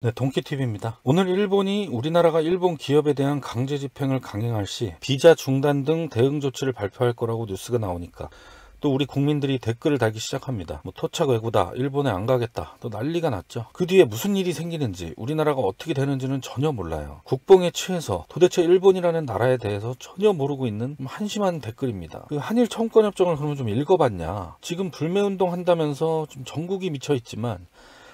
네, 동키TV입니다. 오늘 일본이 우리나라가 일본 기업에 대한 강제 집행을 강행할 시 비자 중단 등 대응 조치를 발표할 거라고 뉴스가 나오니까 또 우리 국민들이 댓글을 달기 시작합니다. 토착 외구다, 일본에 안 가겠다, 또 난리가 났죠. 그 뒤에 무슨 일이 생기는지, 우리나라가 어떻게 되는지는 전혀 몰라요. 국뽕에 취해서 도대체 일본이라는 나라에 대해서 전혀 모르고 있는 한심한 댓글입니다. 그 한일 청구권협정을 그러면 좀 읽어봤냐. 지금 불매운동 한다면서 좀 전국이 미쳐있지만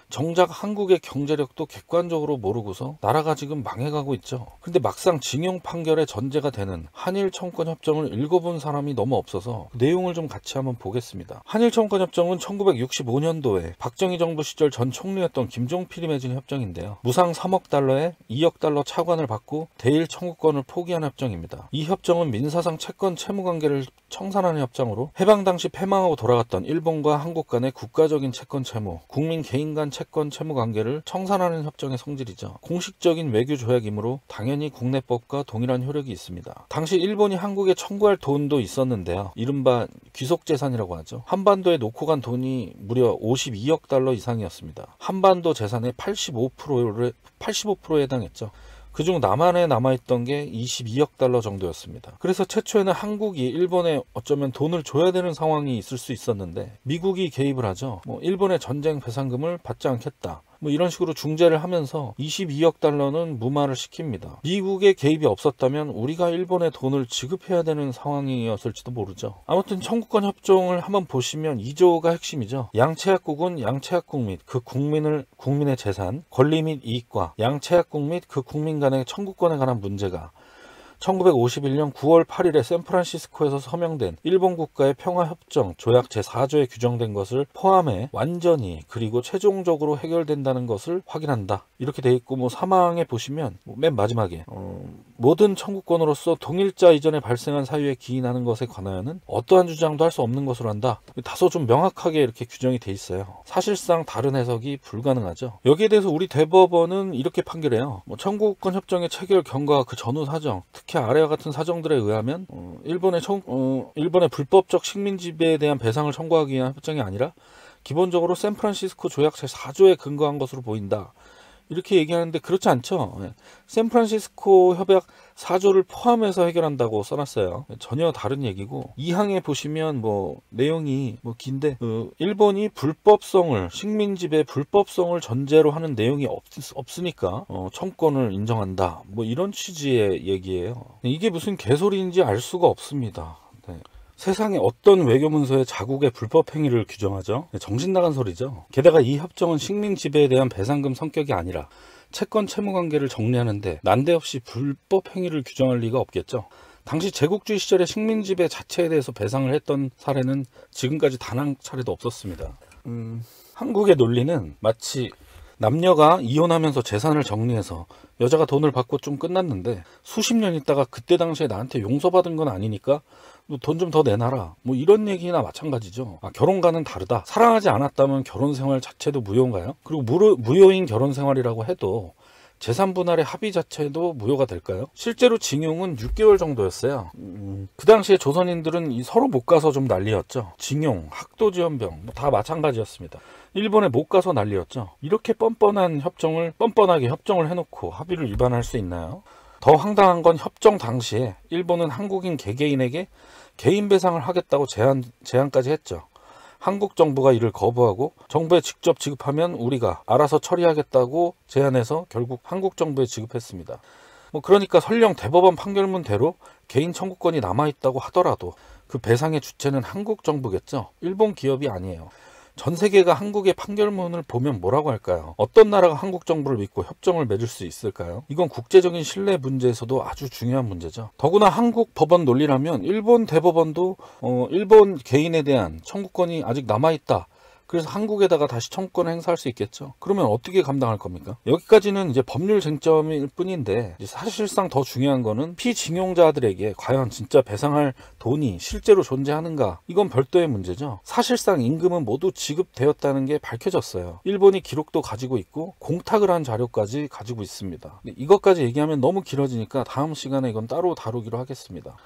정작 한국의 경제력도 객관적으로 모르고서 나라가 지금 망해가고 있죠. 근데 막상 징용 판결의 전제가 되는 한일 청구권 협정을 읽어본 사람이 너무 없어서 내용을 좀 같이 한번 보겠습니다. 한일 청구권 협정은 1965년도에 박정희 정부 시절 전 총리였던 김종필이 맺은 협정인데요. 무상 3억 달러에 2억 달러 차관을 받고 대일 청구권을 포기한 협정입니다. 이 협정은 민사상 채권 채무 관계를 청산하는 협정으로 해방 당시 패망하고 돌아갔던 일본과 한국 간의 국가적인 채권 채무, 국민 개인 간 채권 채무 관계를 청산하는 협정의 성질이죠. 공식적인 외교 조약이므로 당연히 국내법과 동일한 효력이 있습니다. 당시 일본이 한국에 청구할 돈도 있었는데요. 이른바 귀속재산이라고 하죠. 한반도에 놓고 간 돈이 무려 52억 달러 이상이었습니다. 한반도 재산의 85%에 해당했죠. 그중 남한에 남아있던 게 22억 달러 정도였습니다. 그래서 최초에는 한국이 일본에 어쩌면 돈을 줘야 되는 상황이 있을 수 있었는데 미국이 개입을 하죠. 일본의 전쟁 배상금을 받지 않겠다, 이런 식으로 중재를 하면서 22억 달러는 무마를 시킵니다. 미국의 개입이 없었다면 우리가 일본에 돈을 지급해야 되는 상황이었을지도 모르죠. 아무튼 청구권 협정을 한번 보시면 2조가 핵심이죠. 양채약국은 양채약국 및 그 국민의 재산, 권리 및 이익과 양채약국 및 그 국민 간의 청구권에 관한 문제가 1951년 9월 8일에 샌프란시스코에서 서명된 일본 국가의 평화협정 조약 제4조에 규정된 것을 포함해 완전히 그리고 최종적으로 해결된다는 것을 확인한다. 이렇게 돼 있고 사망에 보시면 맨 마지막에 모든 청구권으로서 동일자 이전에 발생한 사유에 기인하는 것에 관하여는 어떠한 주장도 할 수 없는 것으로 한다. 다소 좀 명확하게 이렇게 규정이 돼 있어요. 사실상 다른 해석이 불가능하죠. 여기에 대해서 우리 대법원은 이렇게 판결해요. 청구권 협정의 체결 경과 그 전후 사정, 특히 아래와 같은 사정들에 의하면 일본의 불법적 식민 지배에 대한 배상을 청구하기 위한 협정이 아니라 기본적으로 샌프란시스코 조약 제4조에 근거한 것으로 보인다. 이렇게 얘기하는데 그렇지 않죠. 샌프란시스코 협약 4조를 포함해서 해결한다고 써놨어요. 전혀 다른 얘기고, 2항에 보시면 내용이 긴데 일본이 식민지배 불법성을 전제로 하는 내용이 없으니까 청구권을 인정한다, 이런 취지의 얘기예요. 이게 무슨 개소리인지 알 수가 없습니다. 네. 세상에 어떤 외교문서에 자국의 불법 행위를 규정하죠? 정신 나간 소리죠. 게다가 이 협정은 식민 지배에 대한 배상금 성격이 아니라 채권 채무 관계를 정리하는데 난데없이 불법 행위를 규정할 리가 없겠죠. 당시 제국주의 시절에 식민 지배 자체에 대해서 배상을 했던 사례는 지금까지 단 한 차례도 없었습니다. 한국의 논리는 마치 남녀가 이혼하면서 재산을 정리해서 여자가 돈을 받고 좀 끝났는데 수십 년 있다가 그때 당시에 나한테 용서받은 건 아니니까 돈 좀 더 내놔라, 이런 얘기나 마찬가지죠. 결혼과는 다르다. 사랑하지 않았다면 결혼 생활 자체도 무효인가요? 그리고 무효인 결혼 생활이라고 해도 재산 분할의 합의 자체도 무효가 될까요? 실제로 징용은 6개월 정도였어요. 그 당시에 조선인들은 서로 못 가서 좀 난리였죠. 징용, 학도지연병 다 마찬가지였습니다. 일본에 못 가서 난리였죠. 이렇게 뻔뻔하게 협정을 해놓고 합의를 위반할 수 있나요? 더 황당한 건 협정 당시에 일본은 한국인 개개인에게 개인 배상을 하겠다고 제안까지 했죠. 한국 정부가 이를 거부하고 정부에 직접 지급하면 우리가 알아서 처리하겠다고 제안해서 결국 한국 정부에 지급했습니다. 그러니까 설령 대법원 판결문대로 개인 청구권이 남아있다고 하더라도 그 배상의 주체는 한국 정부겠죠. 일본 기업이 아니에요. 전 세계가 한국의 판결문을 보면 뭐라고 할까요? 어떤 나라가 한국 정부를 믿고 협정을 맺을 수 있을까요? 이건 국제적인 신뢰 문제에서도 아주 중요한 문제죠. 더구나 한국 법원 논리라면 일본 대법원도 일본 개인에 대한 청구권이 아직 남아있다, 그래서 한국에다가 다시 청구권을 행사할 수 있겠죠. 그러면 어떻게 감당할 겁니까? 여기까지는 이제 법률 쟁점일 뿐인데, 사실상 더 중요한 거는 피징용자들에게 과연 진짜 배상할 돈이 실제로 존재하는가, 이건 별도의 문제죠. 사실상 임금은 모두 지급되었다는 게 밝혀졌어요. 일본이 기록도 가지고 있고 공탁을 한 자료까지 가지고 있습니다. 이것까지 얘기하면 너무 길어지니까 다음 시간에 이건 따로 다루기로 하겠습니다.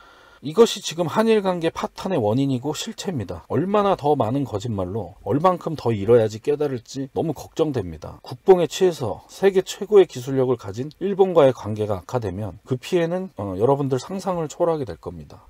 이것이 지금 한일 관계 파탄의 원인이고 실체입니다. 얼마나 더 많은 거짓말로 얼만큼 더 잃어야지 깨달을지 너무 걱정됩니다. 국뽕에 취해서 세계 최고의 기술력을 가진 일본과의 관계가 악화되면 그 피해는 여러분들 상상을 초월하게 될 겁니다.